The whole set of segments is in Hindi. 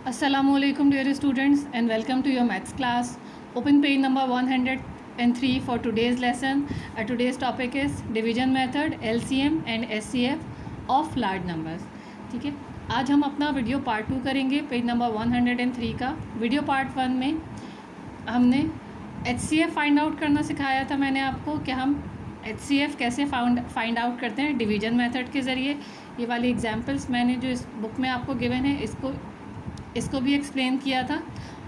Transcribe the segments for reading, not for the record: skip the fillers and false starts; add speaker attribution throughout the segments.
Speaker 1: Assalamualaikum dear students and welcome to your maths class. Open page number 103 for today's lesson. Today's topic is division method, LCM and SCF of large numbers. ठीक है, आज हम अपना वीडियो पार्ट 2 करेंगे पेज नंबर 103 का. वीडियो पार्ट 1 में हमने HCF फाइंड आउट करना सिखाया था मैंने आपको कि हम HCF कैसे फाइंड आउट करते हैं डिवीजन मेथड के ज़रिए. ये वाली एग्जांपल्स मैंने जो इस बुक में आपको गिवन है इसको भी एक्सप्लेन किया था.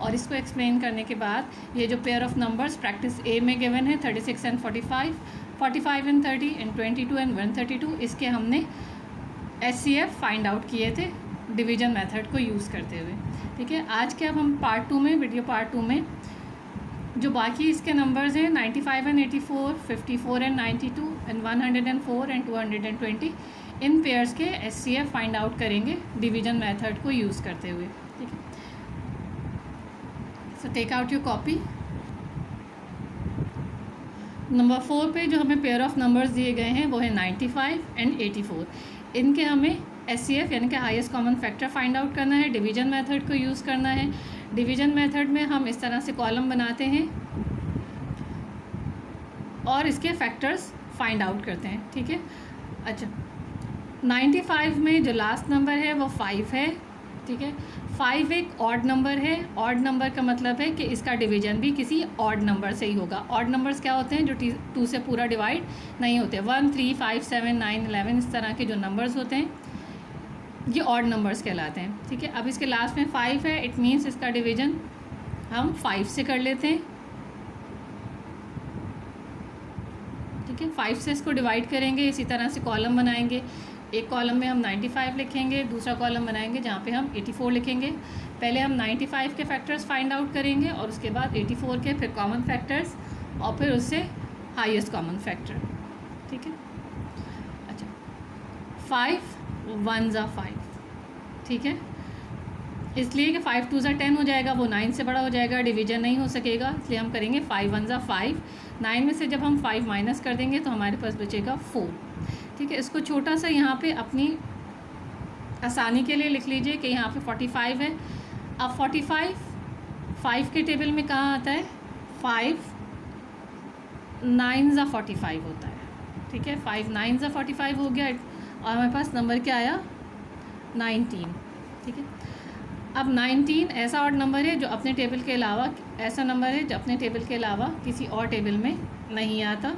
Speaker 1: और इसको एक्सप्लेन करने के बाद ये जो पेयर ऑफ नंबर्स प्रैक्टिस ए में गिवन है 36 एंड 45, 45 एंड 30 एंड 22 एंड 132, इसके हमने HCF फाइंड आउट किए थे डिवीजन मेथड को यूज़ करते हुए. ठीक है, आज के अब हम पार्ट 2 में, वीडियो पार्ट 2 में जो बाकी इसके नंबर्स हैं 95 एंड 84, 54 एंड 92 एंड 104 एंड 220, इन पेयर्स के HCF फाइंड आउट करेंगे डिवीजन मेथड को यूज़ करते हुए. ठीक है, so take out your copy. Number 4 पे जो हमें पेयर ऑफ नंबर्स दिए गए हैं वो है 95 एंड 84. इनके हमें HCF यानी कि highest common factor find out करना है, डिवीजन मेथड को यूज़ करना है. डिवीजन मेथड में हम इस तरह से कॉलम बनाते हैं और इसके फैक्टर्स फाइंड आउट करते हैं. ठीक है, अच्छा 95 में जो लास्ट नंबर है वो 5 है. ठीक है, 5 एक ऑड नंबर है. ऑड नंबर का मतलब है कि इसका डिवीजन भी किसी ऑड नंबर से ही होगा. ऑड नंबर्स क्या होते हैं? जो 2 से पूरा डिवाइड नहीं होते. 1, 3, 5, 7, 9, 11 इस तरह के जो नंबर्स होते हैं ये ऑड नंबर्स कहलाते हैं. ठीक है, अब इसके लास्ट में 5 है, इट मीन्स इसका डिवीजन हम 5 से कर लेते हैं. ठीक है, 5 से इसको डिवाइड करेंगे. इसी तरह से कॉलम बनाएंगे. एक कॉलम में हम 95 लिखेंगे, दूसरा कॉलम बनाएंगे जहाँ पे हम 84 लिखेंगे. पहले हम 95 के फैक्टर्स फाइंड आउट करेंगे और उसके बाद 84 के, फिर कॉमन फैक्टर्स और फिर उससे हाईएस्ट कॉमन फैक्टर. ठीक है, अच्छा 5 1 ज़ा 5. ठीक है, इसलिए कि 5 2 ज़ा 10 हो जाएगा, वो 9 से बड़ा हो जाएगा, डिवीजन नहीं हो सकेगा, इसलिए हम करेंगे 5 1 ज़ा 5. 9 में से जब हम 5 माइनस कर देंगे तो हमारे पास बचेगा 4. ठीक है, इसको छोटा सा यहाँ पे अपनी आसानी के लिए लिख लीजिए कि यहाँ पे 45 है. अब 45 5 के टेबल में कहाँ आता है? 5 9 ज़ा 45 होता है. ठीक है, 5 9 ज़ा 45 हो गया और हमारे पास नंबर क्या आया? 19. ठीक है, अब 19 ऐसा ऑड नंबर है जो अपने टेबल के अलावा, ऐसा नंबर है जो अपने टेबल के अलावा किसी और टेबल में नहीं आता.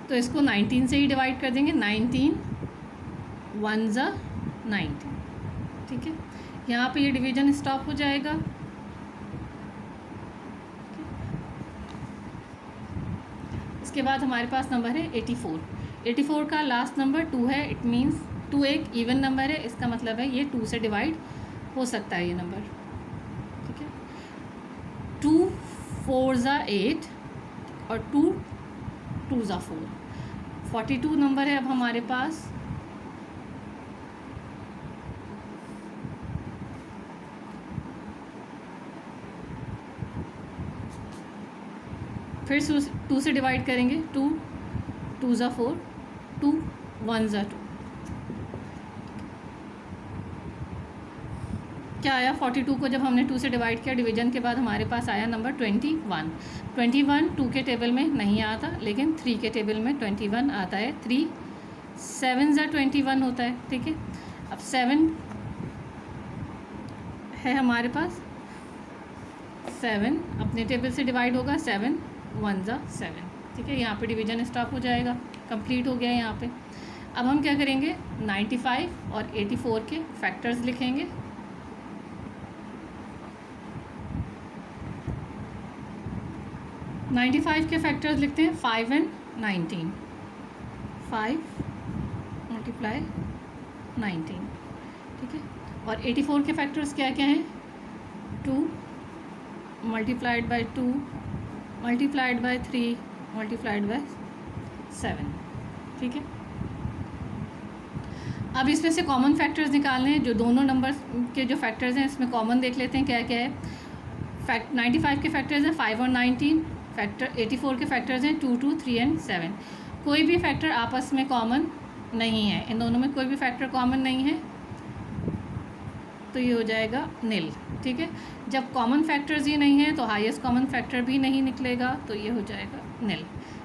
Speaker 1: तो इसको 19 से ही डिवाइड कर देंगे. 19 1 ज़ा 19. ठीक है, यहाँ पे ये डिवीजन स्टॉप हो जाएगा. इसके बाद हमारे पास नंबर है 84. 84 का लास्ट नंबर 2 है, इट मीन्स 2 एक इवन नंबर है. इसका मतलब है ये 2 से डिवाइड हो सकता है ये नंबर. ठीक है, 2 4 ज़ा 8 और 2 2 ज़ा 4. 42 नंबर है अब हमारे पास. फिर 2 से डिवाइड करेंगे. 2 2 ज़ा 4, 2 1 ज़ा 2. क्या आया? 42 को जब हमने 2 से डिवाइड किया डिवीजन के बाद हमारे पास आया नंबर 21. 21 2 के टेबल में नहीं आता, लेकिन 3 के टेबल में 21 आता है. 3 7 ज़ा 21 होता है. ठीक है, अब 7 है हमारे पास. 7 अपने टेबल से डिवाइड होगा. 7 1 ज़ा 7. ठीक है, यहाँ पे डिवीजन स्टॉप हो जाएगा, कंप्लीट हो गया यहाँ पे. अब हम क्या करेंगे? 95 और 84 के फैक्टर्स लिखेंगे. नाइन्टी 95 के फैक्टर्स लिखते हैं 5 एंड 19. 5 मल्टीप्लाई 19. ठीक है, और 84 के फैक्टर्स क्या क्या हैं? 2 multiplied by 2 multiplied by 3 multiplied by 7. ठीक है, अब इसमें से कॉमन फैक्टर्स निकालने हैं. जो दोनों नंबर्स के जो फैक्टर्स हैं इसमें कॉमन देख लेते हैं क्या क्या है. 95 के फैक्टर्स हैं 5 और 19. फैक्टर 84 के फैक्टर्स हैं 2 2 3 एंड 7. कोई भी फैक्टर आपस में कॉमन नहीं है, इन दोनों में कोई भी फैक्टर कॉमन नहीं है, तो ये हो जाएगा नील। ठीक है, जब कॉमन फैक्टर्स ही नहीं है तो हाईएस्ट कॉमन फैक्टर भी नहीं निकलेगा, तो ये हो जाएगा नील।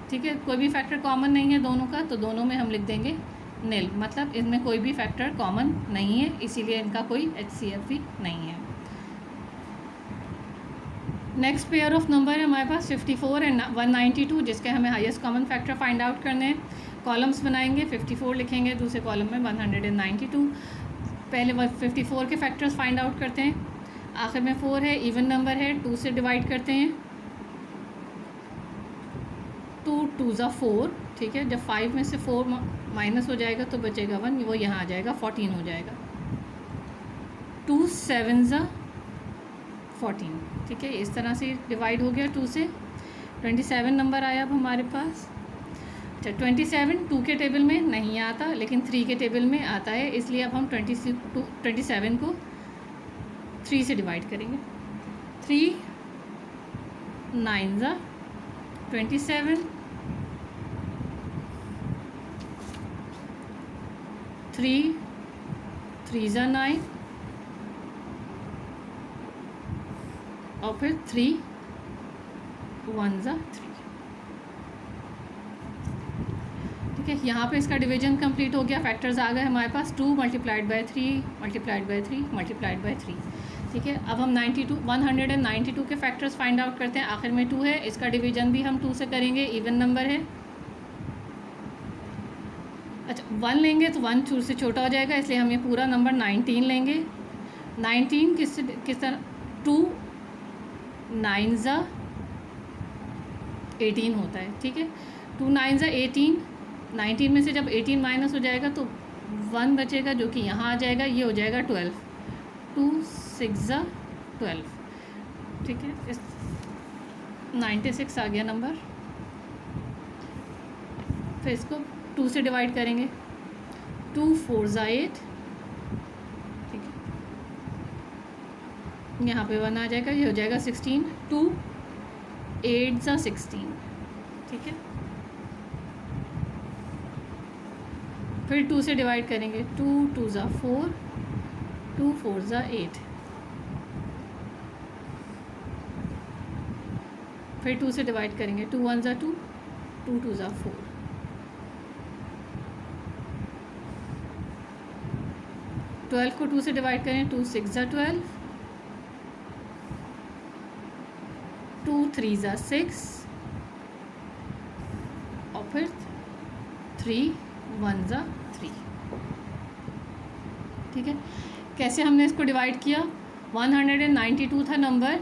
Speaker 1: ठीक है, कोई भी फैक्टर कॉमन नहीं है दोनों का, तो दोनों में हम लिख देंगे नील, मतलब इनमें कोई भी फैक्टर कॉमन नहीं है, इसीलिए इनका कोई HCF भी नहीं है। नेक्स्ट पेयर ऑफ नंबर है हमारे पास 54 एंड 192, जिसके हमें highest common factor find out करने हैं। कॉलम्स बनाएंगे, 54 लिखेंगे, दूसरे कॉलम में 192। पहले 54 के फैक्टर्स फाइंड आउट करते हैं, आखिर में 4 है, इवन नंबर है, 2 से डिवाइड करते हैं, 2 2 ज़ा 4। ठीक है, जब 5 में से 4 माइनस हो जाएगा तो बचेगा 1, वो यहाँ आ जाएगा, 14 हो जाएगा। 2 7 ज़ा 14। ठीक है, इस तरह से डिवाइड हो गया 2 से। 27 नंबर आया अब हमारे पास। अच्छा, 27 2 के टेबल में नहीं आता, लेकिन 3 के टेबल में आता है, इसलिए अब हम 27 को 3 से डिवाइड करेंगे। 3 9 ज़ा 27, 3 3 ज़ा 9, और फिर 3 1 ज़ा 3। ठीक है, यहाँ पे इसका डिवीजन कंप्लीट हो गया, फैक्टर्स आ गए हमारे पास, 2 multiplied by 3 multiplied by 3 multiplied by 3। ठीक है, अब हम 192 के फैक्टर्स फाइंड आउट करते हैं। आखिर में 2 है, इसका डिवीजन भी हम 2 से करेंगे, इवन नंबर है। अच्छा, 1 लेंगे तो 1 2 से छोटा हो जाएगा, इसलिए हम ये पूरा नंबर 19 लेंगे। 19 किस तरह, 2 9 ज़ा 18 होता है। ठीक है, 2 9 ज़ा 18, 19 में से जब 18 माइनस हो जाएगा तो 1 बचेगा, जो कि यहाँ आ जाएगा, ये हो जाएगा 12। 2 6 ज़ा 12। ठीक है, इस 96 आ गया नंबर। फिर इसको 2 से डिवाइड करेंगे, 2 4 ज़ा 8। ठीक है, यहाँ पे 1 आ जाएगा, ये हो जाएगा 16। 2 8 ज़ा 16। ठीक है, फिर 2 से डिवाइड करेंगे, 2 2 ज़ा 4, 2 4 ज़ा 8। फिर 2 से डिवाइड करेंगे, 2 1 ज़ा 2, 2 2 ज़ा 4। 12 को 2 से डिवाइड करें, 2 6 ज़ा 12, 2 3 ज़ा 6, और फिर 3 1 ज़ा 3। ठीक है, कैसे हमने इसको डिवाइड किया, 192 था नंबर,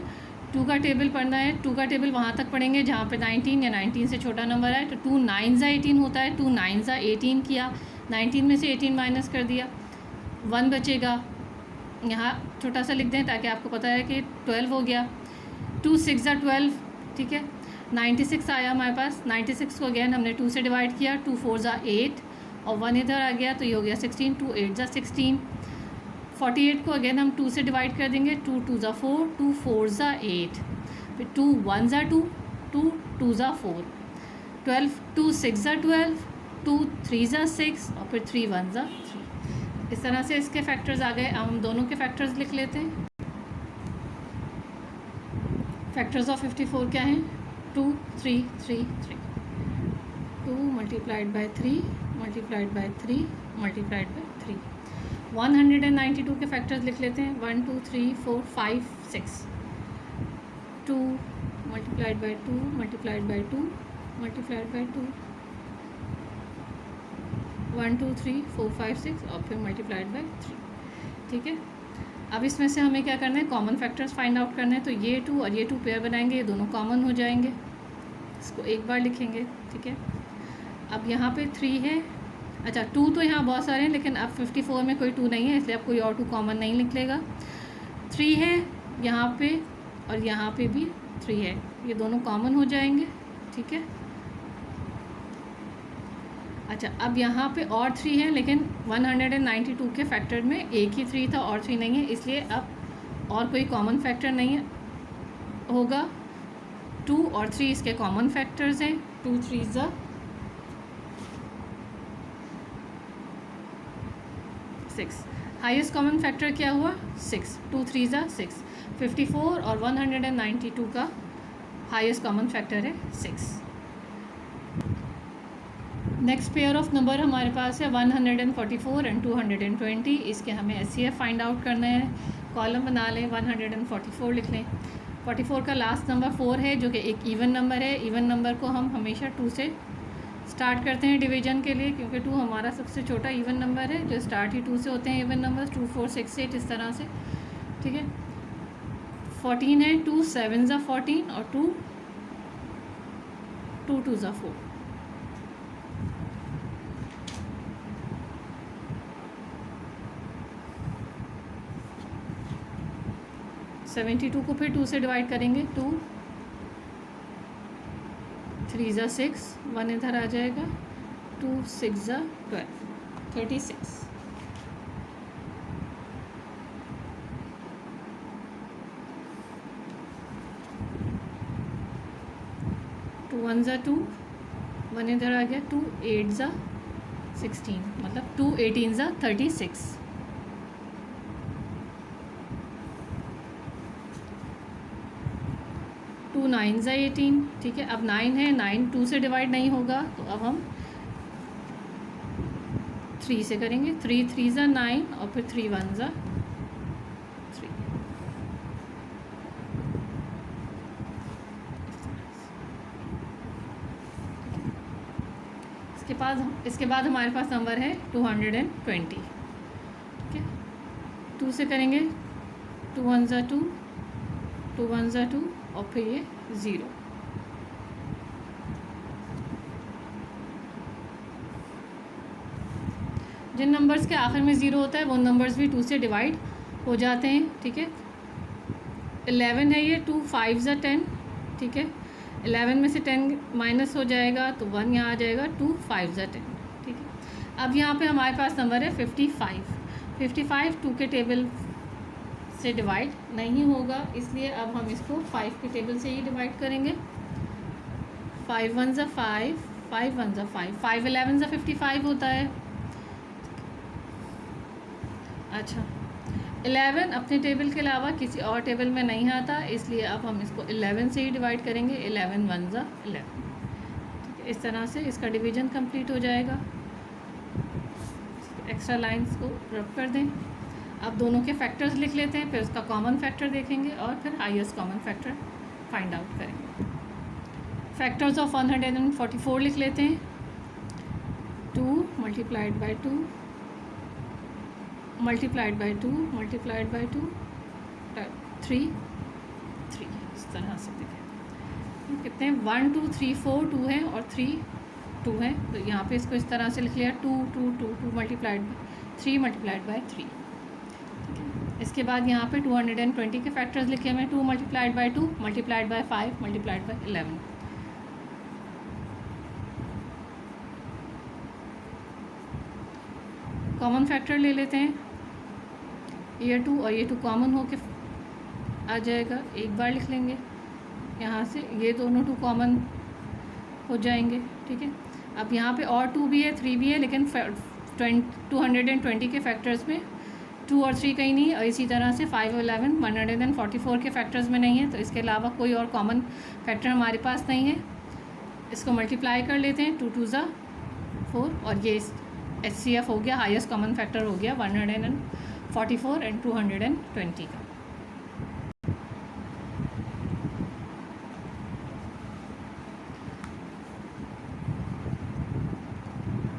Speaker 1: 2 का टेबल पढ़ना है, 2 का टेबल वहाँ तक पढ़ेंगे जहाँ पे 19 या 19 से छोटा नंबर है। तो 2 9 ज़ा 18 होता है, 2 9 ज़ा 18 किया, 19 में से 18 माइनस कर दिया, 1 बचेगा, यहाँ छोटा सा लिख दें ताकि आपको पता है कि 12 हो गया। 2 6 ज़ा 12। ठीक है, 96 आया हमारे पास। 96 को अगेन हमने 2 से डिवाइड किया, 2 4 ज़ा 8, और 1 इधर आ गया, तो ये हो गया 16। 2 8 ज़ा 16। 48 को अगेन हम 2 से डिवाइड कर देंगे, 2 2 ज़ा 4, 2 4 ज़ा 8, फिर 2 1 ज़ा 2, 2 2 ज़ा 4। 12 2 6 ज़ा 12, 2 3 ज़ा 6, और फिर 3 1 ज़ा 3। इस तरह से इसके फैक्टर्स आ गए। अब हम दोनों के फैक्टर्स लिख लेते हैं। फैक्टर्स ऑफ 54 क्या हैं, 2 3 3 3, 2 multiplied by 3 multiplied by 3 multiplied by 3। 192 के फैक्टर्स लिख लेते हैं, 1 2 3 4 5 6। 2 multiplied by 2 multiplied by 2 multiplied by 2, 1 2 3 4 5 6, और फिर मल्टीप्लाइड बाय 3। ठीक है, अब इसमें से हमें क्या करना है, कॉमन फैक्टर्स फाइंड आउट करना है। तो ये 2 और ये 2 पेयर बनाएंगे, ये दोनों कॉमन हो जाएंगे, इसको एक बार लिखेंगे। ठीक है, अब यहाँ पे 3 है। अच्छा, 2 तो यहाँ बहुत सारे हैं, लेकिन अब 54 में कोई 2 नहीं है, इसलिए अब कोई और 2 कॉमन नहीं निकलेगा। 3 है यहाँ पे, और यहाँ पे भी 3 है, ये दोनों कॉमन हो जाएंगे। ठीक है, अच्छा, अब यहाँ पे और 3 है, लेकिन 192 के फैक्टर में एक ही 3 था और 3 नहीं है, इसलिए अब और कोई कॉमन फैक्टर नहीं है होगा। 2 और 3 इसके कॉमन फैक्टर्स हैं। 2 3 ज़ा 6। हाईएस्ट कॉमन फैक्टर क्या हुआ? 6। 2 3 ज़ा 6। 54 और 192 का हाईएस्ट कॉमन फैक्टर है 6। नेक्स्ट पेयर ऑफ नंबर हमारे पास है 144 एंड 220। इसके हमें एचसीएफ फाइंड आउट करना है। कॉलम बना लें, 144 लिख लें। 44 का लास्ट नंबर 4 है जो कि एक इवन नंबर है। इवन नंबर को हम हमेशा 2 से स्टार्ट करते हैं डिवीजन के लिए, क्योंकि 2 हमारा सबसे छोटा इवन नंबर है। जो स्टार्ट ही 2 से होते हैं इवन नंबर्स, 2 4 6 8 इस तरह से, ठीक है। 14 है, 2 7 ज़ा 14 और 2 2 ज़ा 4। सेवेंटी 2 को फिर 2 से डिवाइड करेंगे। 2 3 ज़ा 6, 1 इधर आ जाएगा। 2 6 ज़ा 12, 36। 2 1 ज़ा 2, 1 इधर आ गया। 2 8 ज़ा 16, मतलब 2 18 ज़ा 36। 2 9 ज़ा 18, ठीक है। अब 9 है, 9 2 से डिवाइड नहीं होगा, तो अब हम 3 से करेंगे। 3 3 ज़ा 9 और फिर 3 1 ज़ा 3। इसके बाद हमारे पास नंबर है 220, ठीक है। 2 से करेंगे। 2 1 ज़ा 2, 2 1 ज़ा 2 और फिर ये 0। जिन नंबर्स के आखिर में 0 होता है वो नंबर्स भी 2 से डिवाइड हो जाते हैं, ठीक है। 11 है ये। 2 5 ज़ा 10, ठीक है। 11 में से 10 माइनस हो जाएगा तो 1 यहाँ आ जाएगा। 2 5 ज़ा 10, ठीक है। अब यहाँ पे हमारे पास नंबर है 55। 55 2 के टेबल से डिवाइड नहीं होगा, इसलिए अब हम इसको 5 के टेबल से ही डिवाइड करेंगे। 5 1 ज़ा 5, 5 1 ज़ा 5, 5 11 ज़ा 55 होता है। अच्छा, 11 अपने टेबल के अलावा किसी और टेबल में नहीं आता, इसलिए अब हम इसको 11 से ही डिवाइड करेंगे। 11 1 ज़ा 11, ठीक है। इस तरह से इसका डिवीजन कंप्लीट हो जाएगा। एक्स्ट्रा लाइंस को रब कर दें। अब दोनों के फैक्टर्स लिख लेते हैं, फिर उसका कॉमन फैक्टर देखेंगे और फिर highest common factor find out करेंगे। फैक्टर्स ऑफ 144 लिख लेते हैं। 2 multiplied by 2 multiplied by 2 multiplied by 2 3 3, इस तरह से देखें कितने हैं। 1 2 3 4 2 है और 3 2 है, तो यहाँ पे इसको इस तरह से लिख लिया। 2 2 2 2 मल्टीप्लाइड बाई 3 मल्टीप्लाइड बाई 3। इसके बाद यहाँ पे 220 के फैक्टर्स लिखे हुए हैं। 2 multiplied by 2 multiplied by 5 multiplied by 11। Common factor ले लेते हैं। ये 2 और ये 2 कॉमन होके आ जाएगा। एक बार लिख लेंगे यहाँ से, ये दोनों 2 कॉमन हो जाएंगे, ठीक है। अब यहाँ पे और 2 भी है, 3 भी है, लेकिन 220 के फैक्टर्स में 2 और 3 कहीं नहीं, और इसी तरह से 5 और 11 144 के फैक्टर्स में नहीं है, तो इसके अलावा कोई और कॉमन फैक्टर हमारे पास नहीं है। इसको मल्टीप्लाई कर लेते हैं। 2 2 ज़ा 4 और ये HCF हो गया, हाईएस्ट कॉमन फैक्टर हो गया 144 एंड 220 का।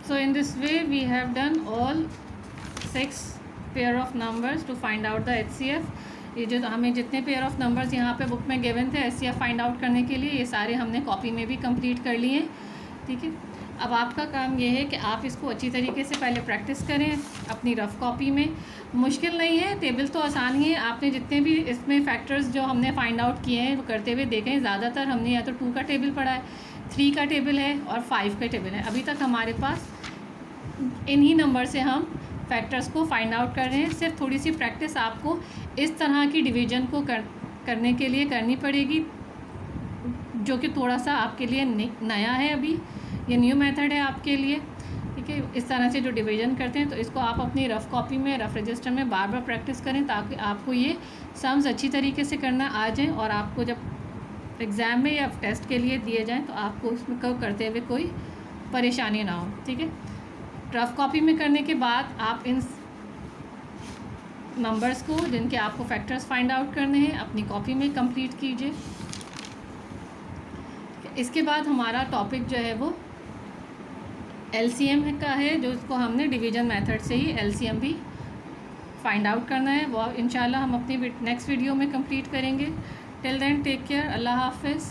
Speaker 1: So in this way we have done all 6 pair of numbers to find out the HCF. ये जो हमें जितने पेयर ऑफ नंबर्स यहाँ पे बुक में गिवन थे HCF फाइंड आउट करने के लिए, ये सारे हमने कॉपी में भी कंप्लीट कर लिए, ठीक है। अब आपका काम ये है कि आप इसको अच्छी तरीके से पहले प्रैक्टिस करें अपनी रफ़ कॉपी में। मुश्किल नहीं है, टेबल तो आसान ही है। आपने जितने भी इसमें फैक्टर्स जो हमने फाइंड आउट किए हैं वो करते हुए देखें। ज़्यादातर हमने या तो 2 का टेबल पढ़ा है, 3 का टेबल है और 5 का टेबल है। अभी तक हमारे पास इन्हीं नंबर से हम फैक्टर्स को फाइंड आउट कर रहे हैं। सिर्फ थोड़ी सी प्रैक्टिस आपको इस तरह की डिवीज़न को करने के लिए करनी पड़ेगी, जो कि थोड़ा सा आपके लिए नया है। अभी ये न्यू मेथड है आपके लिए, ठीक है। ठीक है, इस तरह से जो डिवीज़न करते हैं। तो इसको आप अपनी रफ़ कॉपी में, रफ़ रजिस्टर में बार बार प्रैक्टिस करें ताकि आपको ये सम्स अच्छी तरीके से करना आ जाए और आपको जब एग्ज़ाम में या टेस्ट के लिए दिए जाएँ तो आपको उसमें करते हुए कोई परेशानी ना हो। ठीक है, रफ़ कॉपी में करने के बाद आप इन नंबर्स को जिनके आपको फैक्टर्स फाइंड आउट करने हैं अपनी कॉपी में कंप्लीट कीजिए। इसके बाद हमारा टॉपिक जो है वो एलसीएम का है, जो इसको हमने डिवीज़न मेथड से ही एलसीएम भी फाइंड आउट करना है। वो इंशाल्लाह हम अपनी नेक्स्ट वीडियो में कंप्लीट करेंगे। टिल देन टेक केयर, अल्लाह हाफ़िज़।